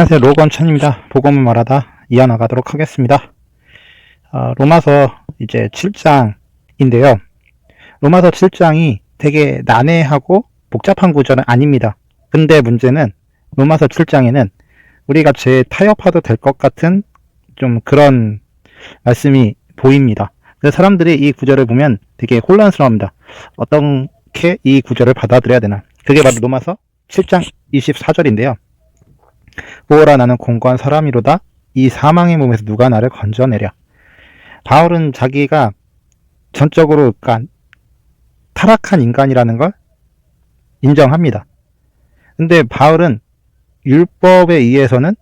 안녕하세요. 로건천입니다. 복음을 말하다 이어나가도록 하겠습니다. 로마서 이제 7장인데요. 로마서 7장이 되게 난해하고 복잡한 구절은 아닙니다. 근데 문제는 로마서 7장에는 우리가 타협해도 될 것 같은 좀 그런 말씀이 보입니다. 그래서 사람들이 이 구절을 보면 되게 혼란스러워합니다. 어떻게 이 구절을 받아들여야 되나. 그게 바로 로마서 7장 24절인데요. 보호라, 나는 공고한 사람이로다. 이 사망의 몸에서 누가 나를 건져내랴. 바울은 자기가 전적으로 타락한 인간이라는 걸 인정합니다. 근데 바울은 율법에 의해서는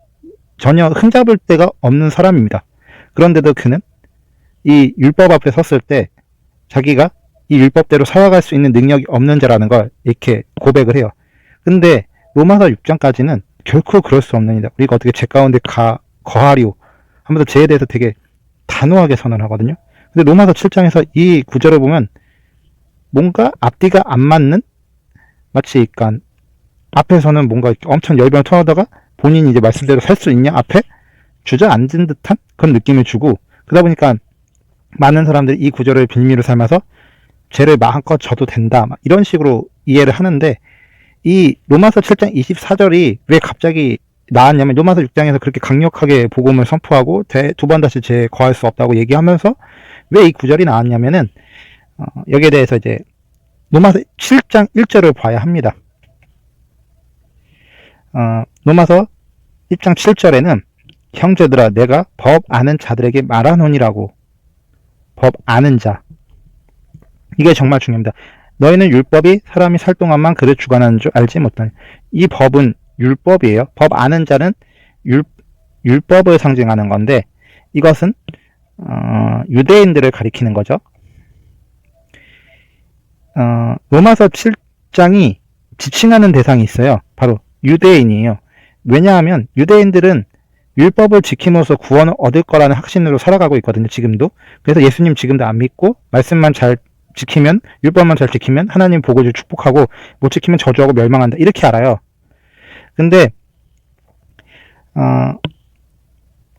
전혀 흠잡을 데가 없는 사람입니다. 그런데도 그는 이 율법 앞에 섰을 때 자기가 이 율법대로 살아갈 수 있는 능력이 없는 자라는 걸 이렇게 고백을 해요. 근데 로마서 6장까지는 결코 그럴 수 없는 일이다. 우리가 어떻게 죄 가운데 거하리오 하면서 죄에 대해서 되게 단호하게 선언하거든요. 근데 로마서 7장에서 이 구절을 보면 뭔가 앞뒤가 안 맞는, 마치 앞에서는 뭔가 엄청 열변을 토하다가 본인이 이제 말씀대로 살 수 있냐 앞에 주저앉은 듯한 그런 느낌을 주고, 그러다 보니까 많은 사람들이 이 구절을 빌미로 삼아서 죄를 마음껏 져도 된다 이런 식으로 이해를 하는데, 이 로마서 7장 24절이 왜 갑자기 나왔냐면, 로마서 6장에서 그렇게 강력하게 복음을 선포하고 두 번 다시 죄에 거할 수 없다고 얘기하면서 왜 이 구절이 나왔냐면은 여기에 대해서 이제 로마서 7장 1절을 봐야 합니다. 로마서 1장 7절에는 형제들아, 내가 법 아는 자들에게 말하노니라고. 법 아는 자, 이게 정말 중요합니다. 너희는 율법이 사람이 살 동안만 그를 주관하는 줄 알지 못하니. 이 법은 율법이에요. 법 아는 자는 율법을 상징하는 건데, 이것은 유대인들을 가리키는 거죠. 로마서 7장이 지칭하는 대상이 있어요. 바로 유대인이에요. 왜냐하면 유대인들은 율법을 지킴으로써 구원을 얻을 거라는 확신으로 살아가고 있거든요. 지금도. 그래서 예수님 지금도 안 믿고 말씀만 잘 지키면, 율법만 잘 지키면 하나님 복을 축복하고, 못 지키면 저주하고 멸망한다, 이렇게 알아요. 근데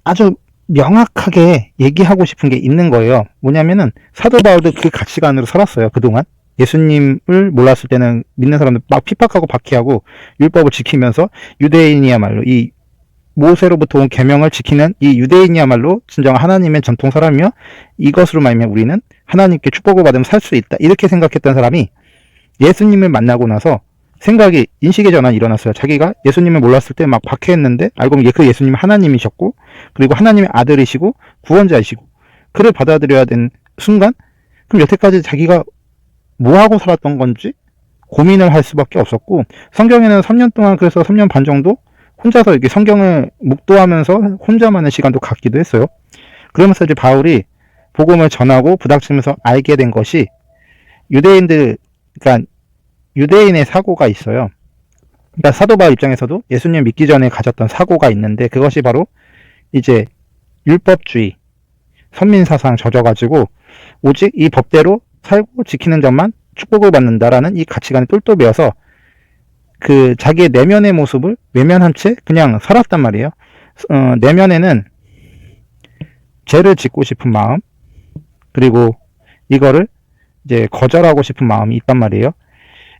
아주 명확하게 얘기하고 싶은 게 있는 거예요. 뭐냐면은 사도 바울도 그 가치관으로 살았어요. 그동안 예수님을 몰랐을 때는 믿는 사람들 막 핍박하고 박해하고 율법을 지키면서, 유대인이야말로 이 모세로부터 온 계명을 지키는 이 유대인이야말로 진정한 하나님의 전통 사람이며, 이것으로 말미암아 우리는 하나님께 축복을 받으면 살 수 있다, 이렇게 생각했던 사람이 예수님을 만나고 나서 인식의 전환이 일어났어요. 자기가 예수님을 몰랐을 때 막 박해했는데 알고 보면 그 예수님은 하나님이셨고, 그리고 하나님의 아들이시고 구원자이시고, 그를 받아들여야 된 순간, 그럼 여태까지 자기가 뭐하고 살았던 건지 고민을 할 수밖에 없었고, 성경에는 3년 동안, 그래서 3년 반 정도 혼자서 이렇게 성경을 묵도하면서 혼자만의 시간도 갖기도 했어요. 그러면서 이제 바울이 복음을 전하고 부닥치면서 알게 된 것이, 유대인의 사고가 있어요. 그러니까 사도 바울 입장에서도 예수님 믿기 전에 가졌던 사고가 있는데, 그것이 바로 이제 율법주의, 선민사상 젖어가지고 오직 이 법대로 살고 지키는 점만 축복을 받는다라는 이 가치관이 똘똘 배어서 그 자기의 내면의 모습을 외면한 채 그냥 살았단 말이에요. 내면에는 죄를 짓고 싶은 마음, 그리고 이거를 이제 거절하고 싶은 마음이 있단 말이에요.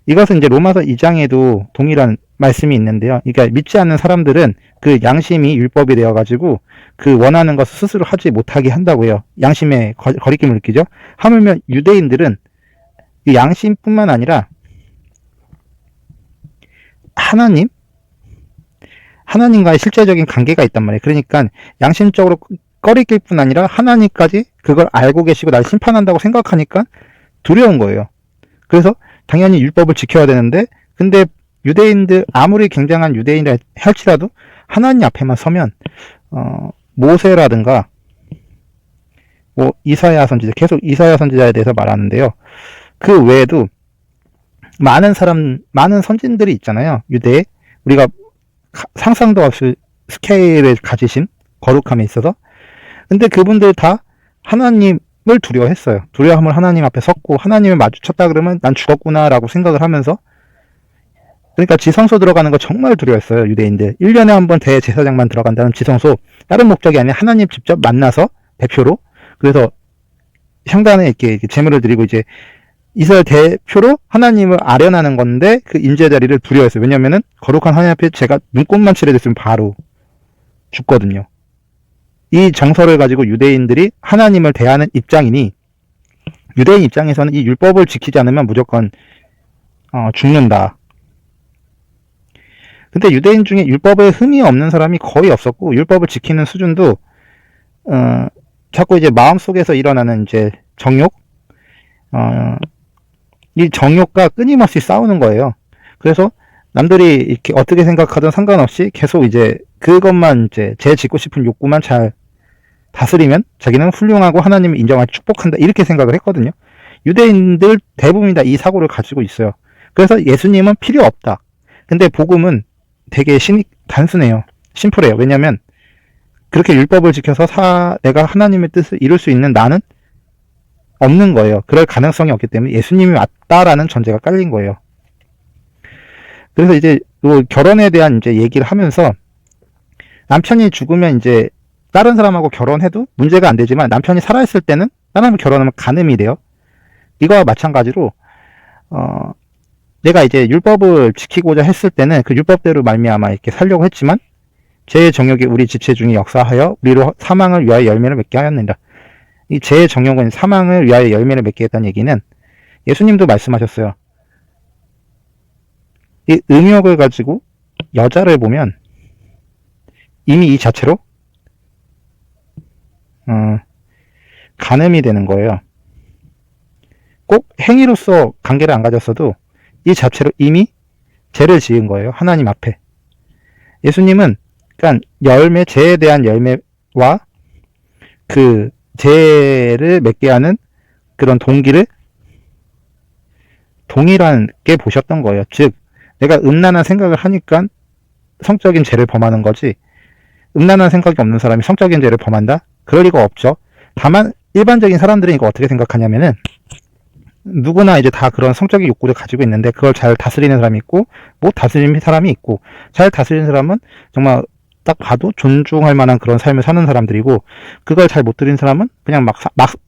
이것은 이제 로마서 2장에도 동일한 말씀이 있는데요. 그러니까 믿지 않는 사람들은 그 양심이 율법이 되어가지고 그 원하는 것을 스스로 하지 못하게 한다고요. 양심에 거리낌을 느끼죠. 하물며 유대인들은 이 양심뿐만 아니라 하나님과의 실제적인 관계가 있단 말이에요. 그러니까 양심적으로 꺼리낄 뿐 아니라 하나님까지 그걸 알고 계시고 날 심판한다고 생각하니까 두려운 거예요. 그래서 당연히 율법을 지켜야 되는데, 근데 유대인들, 아무리 굉장한 유대인이라 할지라도 하나님 앞에만 서면 모세라든가 이사야 선지자, 계속 이사야 선지자에 대해서 말하는데요. 그 외에도 많은 선진들이 있잖아요. 유대에. 우리가 상상도 없이 스케일을 가지신 거룩함에 있어서. 근데 그분들 다 하나님을 두려워했어요. 두려워함을 하나님 앞에 섰고, 하나님을 마주쳤다 그러면 난 죽었구나 라고 생각을 하면서, 그러니까 지성소 들어가는 거 정말 두려웠어요, 유대인들. 1년에 한 번 대제사장만 들어간다는 지성소, 다른 목적이 아니라 하나님 직접 만나서 대표로, 그래서 향단에 이렇게 제물을 드리고 이제 이스라엘 대표로 하나님을 아련하는 건데 그 임재 자리를 두려워했어요. 왜냐면은 거룩한 하나님 앞에 제가 눈곱만 칠해졌으면 바로 죽거든요. 이 정서를 가지고 유대인들이 하나님을 대하는 입장이니, 유대인 입장에서는 이 율법을 지키지 않으면 무조건 죽는다. 근데 유대인 중에 율법에 흠이 없는 사람이 거의 없었고, 율법을 지키는 수준도 자꾸 이제 마음속에서 일어나는 이제 정욕, 이 정욕과 끊임없이 싸우는 거예요. 그래서 남들이 이렇게 어떻게 생각하든 상관없이 계속 이제 그것만 이제 제 짓고 싶은 욕구만 잘 다스리면 자기는 훌륭하고 하나님을 인정하고 축복한다, 이렇게 생각을 했거든요. 유대인들 대부분이 다 이 사고를 가지고 있어요. 그래서 예수님은 필요 없다. 근데 복음은 되게 단순해요. 심플해요. 왜냐면 그렇게 율법을 지켜서 내가 하나님의 뜻을 이룰 수 있는 나는 없는 거예요. 그럴 가능성이 없기 때문에 예수님이 맞다라는 전제가 깔린 거예요. 그래서 이제 결혼에 대한 이제 얘기를 하면서, 남편이 죽으면 이제 다른 사람하고 결혼해도 문제가 안 되지만 남편이 살아있을 때는 다른 사람과 결혼하면 간음이 돼요. 이거와 마찬가지로 내가 이제 율법을 지키고자 했을 때는 그 율법대로 말미암아 이렇게 살려고 했지만 제 정욕이 우리 지체 중에 역사하여 우리로 사망을 위하여 열매를 맺게 하였느니라. 이 제 정욕은 사망을 위하여 열매를 맺게 했다는 얘기는, 예수님도 말씀하셨어요. 이 음욕을 가지고 여자를 보면 이미 이 자체로 간음이 되는 거예요. 꼭 행위로서 관계를 안 가졌어도 이 자체로 이미 죄를 지은 거예요, 하나님 앞에. 예수님은 그러니까 죄에 대한 열매와 그 죄를 맺게 하는 그런 동기를 동일하게 보셨던 거예요. 즉, 내가 음란한 생각을 하니까 성적인 죄를 범하는 거지, 음란한 생각이 없는 사람이 성적인 죄를 범한다? 그럴 리가 없죠. 다만 일반적인 사람들은 이거 어떻게 생각하냐면은, 누구나 이제 다 그런 성적인 욕구를 가지고 있는데 그걸 잘 다스리는 사람이 있고 못 다스리는 사람이 있고, 잘 다스리는 사람은 정말 딱 봐도 존중할 만한 그런 삶을 사는 사람들이고, 그걸 잘 못 들이는 사람은 그냥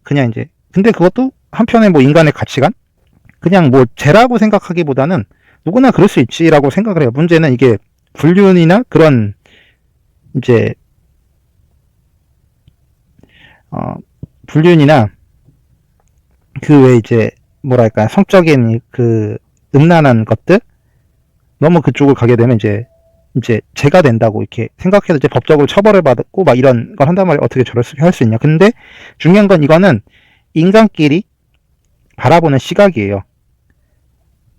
그냥 이제, 근데 그것도 한편의 뭐 인간의 가치관? 그냥 뭐 죄라고 생각하기보다는 누구나 그럴 수 있지라고 생각을 해요. 문제는 이게 불륜이나 그런 이제 불륜이나 그 외 이제 뭐랄까 성적인 그 음란한 것들, 너무 그쪽을 가게 되면 이제 죄가 된다고 이렇게 생각해서 이제 법적으로 처벌을 받고 막 이런 걸 한단 말이에요. 어떻게 저럴 수 할 수 있냐. 근데 중요한 건 이거는 인간끼리 바라보는 시각이에요.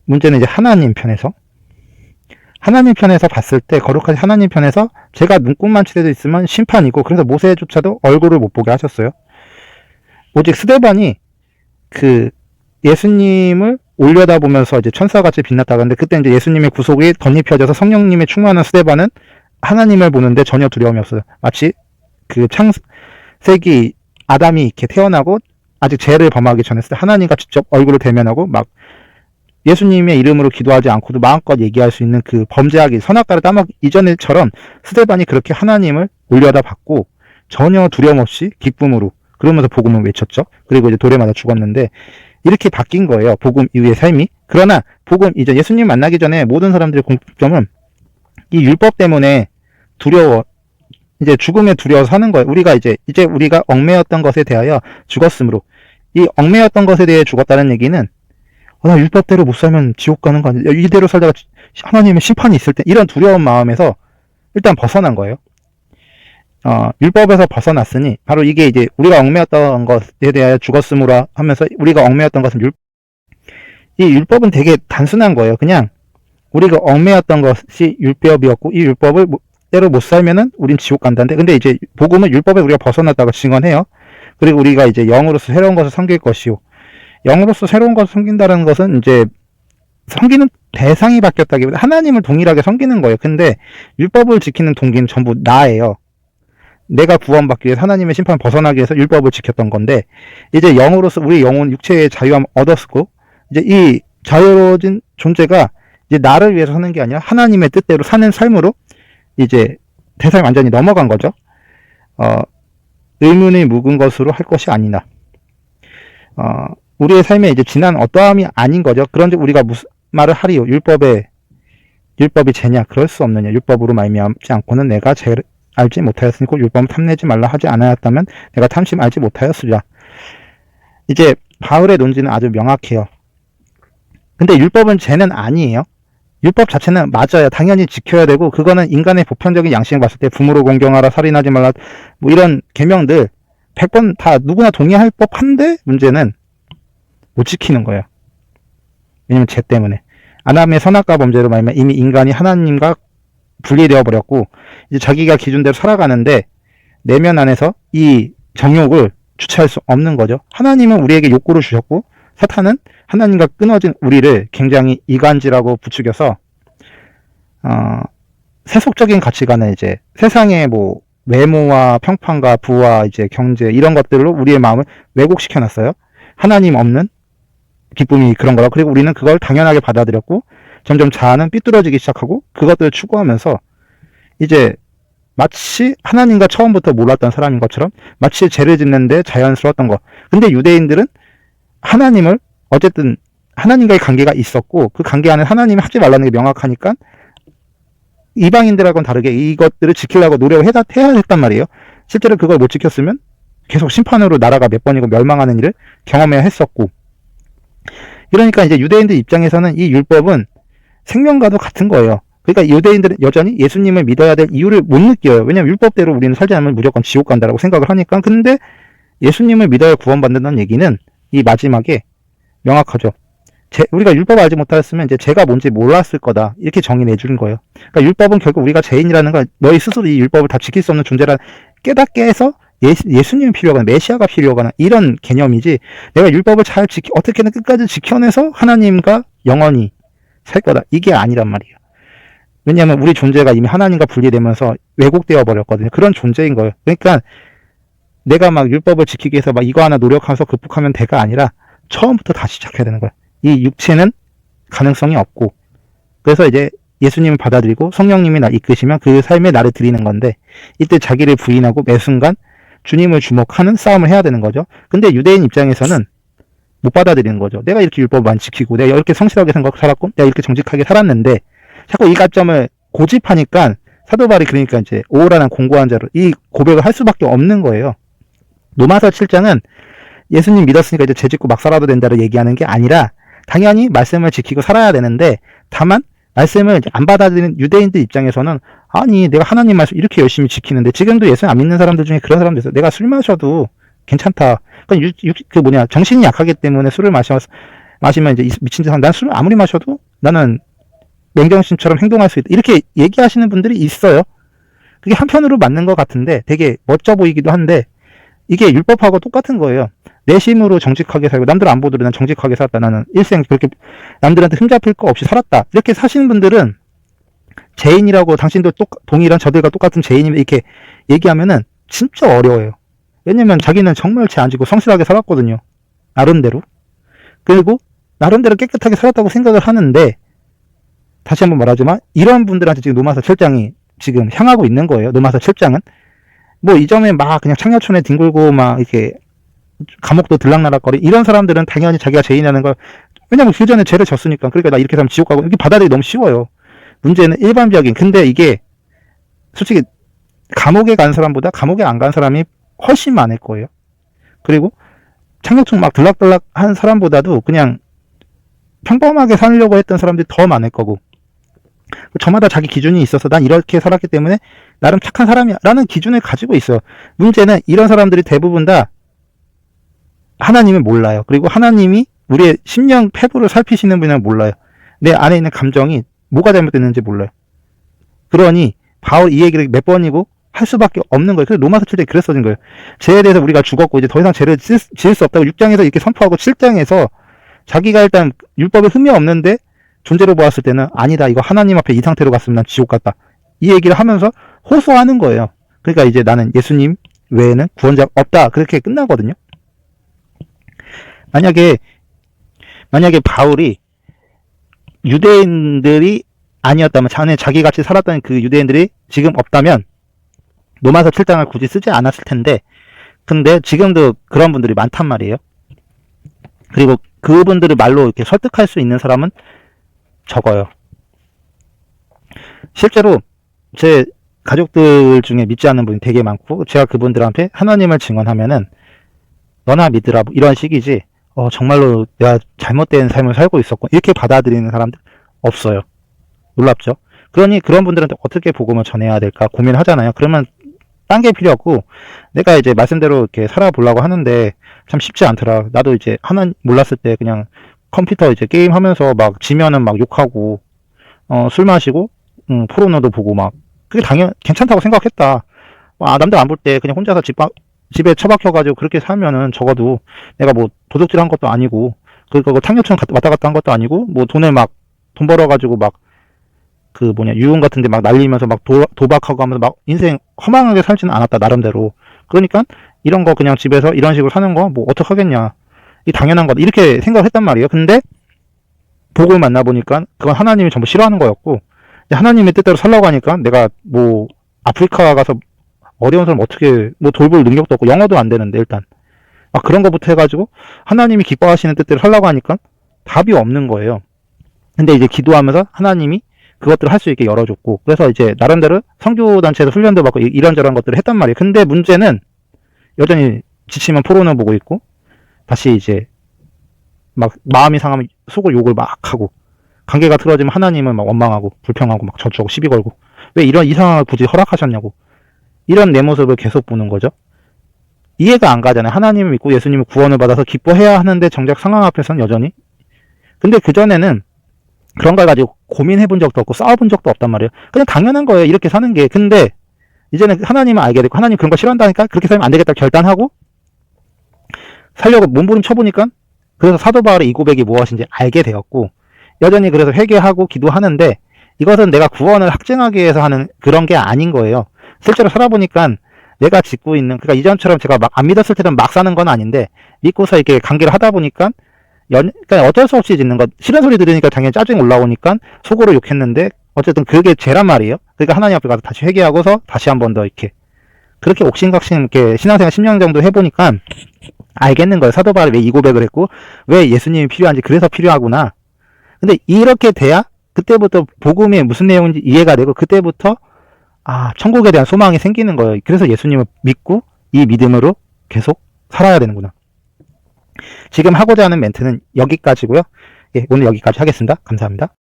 문제는 이제 하나님 편에서 봤을 때, 거룩하신 하나님 편에서 제가 눈곱만 칠해져 있으면 심판이고, 그래서 모세조차도 얼굴을 못 보게 하셨어요. 오직 스데반이 그 예수님을 올려다보면서 이제 천사같이 빛났다고 하는데, 그때 이제 예수님의 구속이 덧입혀져서 성령님의 충만한 스데반은 하나님을 보는데 전혀 두려움이 없어요. 마치 그 창세기 아담이 이렇게 태어나고 아직 죄를 범하기 전에 하나님과 직접 얼굴을 대면하고 막 예수님의 이름으로 기도하지 않고도 마음껏 얘기할 수 있는 그 범죄하기, 선악과를 따먹기 이전처럼 스데반이 그렇게 하나님을 올려다봤고 전혀 두려움 없이 기쁨으로 그러면서 복음을 외쳤죠. 그리고 이제 돌에 맞아 죽었는데, 이렇게 바뀐 거예요, 복음 이후의 삶이. 그러나 복음 이전, 예수님 만나기 전에 모든 사람들의 공통점은 이 율법 때문에 이제 죽음에 두려워서 사는 거예요. 우리가 우리가 얽매였던 것에 대하여 죽었으므로, 이 얽매였던 것에 대해 죽었다는 얘기는 나 율법대로 못 살면 지옥 가는 거 아니야, 이대로 살다가 하나님의 심판이 있을 때, 이런 두려운 마음에서 일단 벗어난 거예요. 율법에서 벗어났으니 바로 이게 이제 우리가 얽매였던 것에 대하여 죽었으므로 하면서, 우리가 얽매였던 것은 이 율법은 되게 단순한 거예요. 그냥 우리가 얽매였던 것이 율법이었고 이 율법을 때로 못 살면은 우린 지옥 간다는데, 근데 이제 복음은 율법에 우리가 벗어났다고 증언해요. 그리고 우리가 이제 영으로서 새로운 것을 섬길 것이요, 영으로서 새로운 것을 섬긴다는 것은 이제 섬기는 대상이 바뀌었다기보다 하나님을 동일하게 섬기는 거예요. 근데 율법을 지키는 동기는 전부 나예요. 내가 구원받기 위해서, 하나님의 심판을 벗어나기 위해서 율법을 지켰던 건데, 이제 영으로서 우리 영혼 육체의 자유함을 얻었고, 이제 이 자유로워진 존재가 이제 나를 위해서 사는 게 아니라 하나님의 뜻대로 사는 삶으로 이제 대상이 완전히 넘어간 거죠. 의문이 묵은 것으로 할 것이 아니라 우리의 삶에 이제 지난 어떠함이 아닌 거죠. 그런데 우리가 무슨 말을 하리요? 율법이 죄냐? 그럴 수 없느냐? 율법으로 말미암지 않고는 내가 죄를 알지 못하였으니 곧 율법은 탐내지 말라 하지 않았다면 내가 탐심 알지 못하였으리라. 이제 바울의 논지는 아주 명확해요. 근데 율법은 죄는 아니에요. 율법 자체는 맞아요. 당연히 지켜야 되고, 그거는 인간의 보편적인 양식을 봤을 때 부모를 공경하라, 살인하지 말라, 뭐 이런 계명들 100번 다 누구나 동의할 법한데 문제는 못 지키는 거예요. 왜냐면 죄 때문에. 아담의 선악과 범죄로 말하면 이미 인간이 하나님과 분리되어 버렸고, 이제 자기가 기준대로 살아가는데 내면 안에서 이 정욕을 주체할 수 없는 거죠. 하나님은 우리에게 욕구를 주셨고, 사탄은 하나님과 끊어진 우리를 굉장히 이간질하고 부추겨서 세속적인 가치관을 이제 세상의 뭐 외모와 평판과 부와 이제 경제 이런 것들로 우리의 마음을 왜곡시켜 놨어요. 하나님 없는 기쁨이 그런 거라. 그리고 우리는 그걸 당연하게 받아들였고, 점점 자아는 삐뚤어지기 시작하고, 그것들을 추구하면서 이제 마치 하나님과 처음부터 몰랐던 사람인 것처럼 마치 죄를 짓는데 자연스러웠던 거. 근데 유대인들은 하나님을 어쨌든 하나님과의 관계가 있었고, 그 관계 안에 하나님이 하지 말라는 게 명확하니까 이방인들하고는 다르게 이것들을 지키려고 노력을 해야 했단 말이에요. 실제로 그걸 못 지켰으면 계속 심판으로 나라가 몇 번이고 멸망하는 일을 경험해야 했었고, 그러니까 이제 유대인들 입장에서는 이 율법은 생명과도 같은 거예요. 그러니까 유대인들은 여전히 예수님을 믿어야 될 이유를 못 느껴요. 왜냐면 율법대로 우리는 살지 않으면 무조건 지옥 간다라고 생각을 하니까. 근데 예수님을 믿어야 구원받는다는 얘기는 이 마지막에 명확하죠. 우리가 율법을 알지 못하였으면 이제 죄가 뭔지 몰랐을 거다, 이렇게 정의 내주는 거예요. 그러니까 율법은 결국 우리가 죄인이라는 걸, 너희 스스로 이 율법을 다 지킬 수 없는 존재라 깨닫게 해서 예수님이 필요하거나 메시아가 필요하거나 이런 개념이지, 내가 율법을 잘 어떻게든 끝까지 지켜내서 하나님과 영원히 살 거다, 이게 아니란 말이에요. 왜냐하면 우리 존재가 이미 하나님과 분리되면서 왜곡되어 버렸거든요. 그런 존재인 거예요. 그러니까 내가 막 율법을 지키기 위해서 막 이거 하나 노력하면서 극복하면 돼가 아니라 처음부터 다시 시작해야 되는 거예요. 이 육체는 가능성이 없고, 그래서 이제 예수님을 받아들이고 성령님이 날 이끄시면 그 삶에 나를 드리는 건데, 이때 자기를 부인하고 매 순간 주님을 주목하는 싸움을 해야 되는 거죠. 근데 유대인 입장에서는 못 받아들이는 거죠. 내가 이렇게 율법만 지키고 내가 이렇게 성실하게 살았고 내가 이렇게 정직하게 살았는데, 자꾸 이 가점을 고집하니까 사도 바울이 그러니까 이제 오라는 공고한 자로 이 고백을 할 수밖에 없는 거예요. 로마서 7장은 예수님 믿었으니까 이제 죄짓고 막 살아도 된다를 얘기하는 게 아니라, 당연히 말씀을 지키고 살아야 되는데, 다만 말씀을 안 받아들이는 유대인들 입장에서는 아니 내가 하나님 말씀 이렇게 열심히 지키는데, 지금도 예수 안 믿는 사람들 중에 그런 사람들 있어요. 내가 술 마셔도 괜찮다. 그러니까 정신이 약하기 때문에 술을 마시면 이제 미친 듯한, 난 술을 아무리 마셔도 나는 맹정신처럼 행동할 수 있다, 이렇게 얘기하시는 분들이 있어요. 그게 한편으로 맞는 것 같은데 되게 멋져 보이기도 한데, 이게 율법하고 똑같은 거예요. 내심으로 정직하게 살고 남들 안 보더라도 난 정직하게 살았다, 나는 일생 그렇게 남들한테 흠잡힐 거 없이 살았다, 이렇게 사시는 분들은 죄인이라고, 당신도 동일한 저들과 똑같은 죄인이면 이렇게 얘기하면은 진짜 어려워요. 왜냐면 자기는 정말 죄 안 지고 성실하게 살았거든요, 나름대로. 그리고 나름대로 깨끗하게 살았다고 생각을 하는데, 다시 한번 말하지만 이런 분들한테 지금 로마서 7장이 지금 향하고 있는 거예요. 로마서 7장은 뭐 이 점에 막 그냥 창녀촌에 뒹굴고 막 이렇게 감옥도 들락날락거리 이런 사람들은 당연히 자기가 죄인이라는 걸, 왜냐면 그 전에 죄를 졌으니까, 그러니까 나 이렇게 살면 지옥 가고, 이렇게 받아들이기 너무 쉬워요. 문제는 일반적인, 근데 이게 솔직히 감옥에 간 사람보다 감옥에 안 간 사람이 훨씬 많을 거예요. 그리고 창녀촌 막 들락들락 한 사람보다도 그냥 평범하게 살려고 했던 사람들이 더 많을 거고, 저마다 자기 기준이 있어서 난 이렇게 살았기 때문에 나름 착한 사람이야 라는 기준을 가지고 있어요. 문제는 이런 사람들이 대부분 다 하나님을 몰라요. 그리고 하나님이 우리의 심령 패부를 살피시는 분을 몰라요. 내 안에 있는 감정이 뭐가 잘못됐는지 몰라요. 그러니 바울 이 얘기를 몇 번이고 할 수밖에 없는 거예요. 그래서 로마서 7장에 그랬 써진 거예요. 죄에 대해서 우리가 죽었고 이제 더 이상 죄를 지을 수 없다고 6장에서 이렇게 선포하고, 7장에서 자기가 일단 율법에 흠이 없는데 존재로 보았을 때는 아니다, 이거 하나님 앞에 이 상태로 갔으면 난 지옥 갔다, 이 얘기를 하면서 호소하는 거예요. 그러니까 이제 나는 예수님 외에는 구원자가 없다, 그렇게 끝나거든요. 만약에 바울이 유대인들이 아니었다면, 전에 자기 같이 살았던 그 유대인들이 지금 없다면 로마서 7장을 굳이 쓰지 않았을 텐데, 근데 지금도 그런 분들이 많단 말이에요. 그리고 그분들을 말로 이렇게 설득할 수 있는 사람은 적어요. 실제로 제 가족들 중에 믿지 않는 분이 되게 많고, 제가 그분들한테 하나님을 증언하면은 너나 믿으라 이런 식이지, 정말로 내가 잘못된 삶을 살고 있었고 이렇게 받아들이는 사람들 없어요. 놀랍죠? 그러니 그런 분들한테 어떻게 복음을 전해야 될까 고민하잖아요. 그러면 딴 게 필요 없고, 내가 이제 말씀대로 이렇게 살아보려고 하는데 참 쉽지 않더라. 나도 이제 하나 몰랐을 때 그냥 컴퓨터 이제 게임 하면서 막 지면은 막 욕하고, 술 마시고, 포르노도 보고 막, 그게 괜찮다고 생각했다. 남들 안 볼 때 그냥 혼자서 집에 처박혀가지고 그렇게 살면은 적어도 내가 뭐 도둑질 한 것도 아니고, 그거 탕료촌 왔다 갔다 한 것도 아니고, 뭐 돈 벌어가지고 막, 유흥 같은데 막 날리면서 막 도박하고 하면서 막 인생 허망하게 살지는 않았다, 나름대로. 그러니까 이런 거 그냥 집에서 이런 식으로 사는 거 뭐 어떡하겠냐. 이 당연한 거다. 이렇게 생각했단 말이에요. 근데 복을 만나보니까 그건 하나님이 전부 싫어하는 거였고, 하나님의 뜻대로 살라고 하니까 내가 뭐 아프리카 가서 어려운 사람 어떻게 뭐 돌볼 능력도 없고 영어도 안 되는데 일단 막 그런 거부터 해가지고 하나님이 기뻐하시는 뜻대로 살라고 하니까 답이 없는 거예요. 근데 이제 기도하면서 하나님이 그것들을 할 수 있게 열어줬고, 그래서 이제 나름대로 선교단체에서 훈련도 받고 이런저런 것들을 했단 말이에요. 근데 문제는 여전히 지치면 포로는 보고 있고, 다시 이제 막 마음이 상하면 속을 욕을 막 하고, 관계가 틀어지면 하나님을 막 원망하고 불평하고 막 저주하고 시비 걸고, 왜 이런 이상함을 굳이 허락하셨냐고, 이런 내 모습을 계속 보는 거죠. 이해가 안 가잖아요. 하나님을 믿고 예수님을 구원을 받아서 기뻐해야 하는데 정작 상황 앞에서는 여전히. 근데 그전에는 그런 걸 가지고 고민해 본 적도 없고 싸워본 적도 없단 말이에요. 그냥 당연한 거예요, 이렇게 사는 게. 근데 이제는 하나님을 알게 됐고, 하나님 그런 거 싫어한다니까 그렇게 살면 안 되겠다 결단하고 살려고 몸부림쳐보니까, 그래서 사도 바울의 이 고백이 무엇인지 알게 되었고, 여전히 그래서 회개하고 기도하는데, 이것은 내가 구원을 확증하기 위해서 하는 그런 게 아닌 거예요. 실제로 살아보니까 내가 짓고 있는, 그러니까 이전처럼 제가 막 안 믿었을 때는 막 사는 건 아닌데, 믿고서 이렇게 관계를 하다 보니까 그러니까 어쩔 수 없이 짓는 것, 싫은 소리 들으니까 당연히 짜증 올라오니까 속으로 욕했는데, 어쨌든 그게 죄란 말이에요. 그러니까 하나님 앞에 가서 다시 회개하고서 다시 한 번 더 이렇게 그렇게 옥신각신 이렇게 신앙생활 10년 정도 해보니까 알겠는 거예요. 사도 바울이 왜 이 고백을 했고 왜 예수님이 필요한지, 그래서 필요하구나. 근데 이렇게 돼야 그때부터 복음이 무슨 내용인지 이해가 되고, 그때부터 천국에 대한 소망이 생기는 거예요. 그래서 예수님을 믿고 이 믿음으로 계속 살아야 되는구나. 지금 하고자 하는 멘트는 여기까지고요. 예, 오늘 여기까지 하겠습니다. 감사합니다.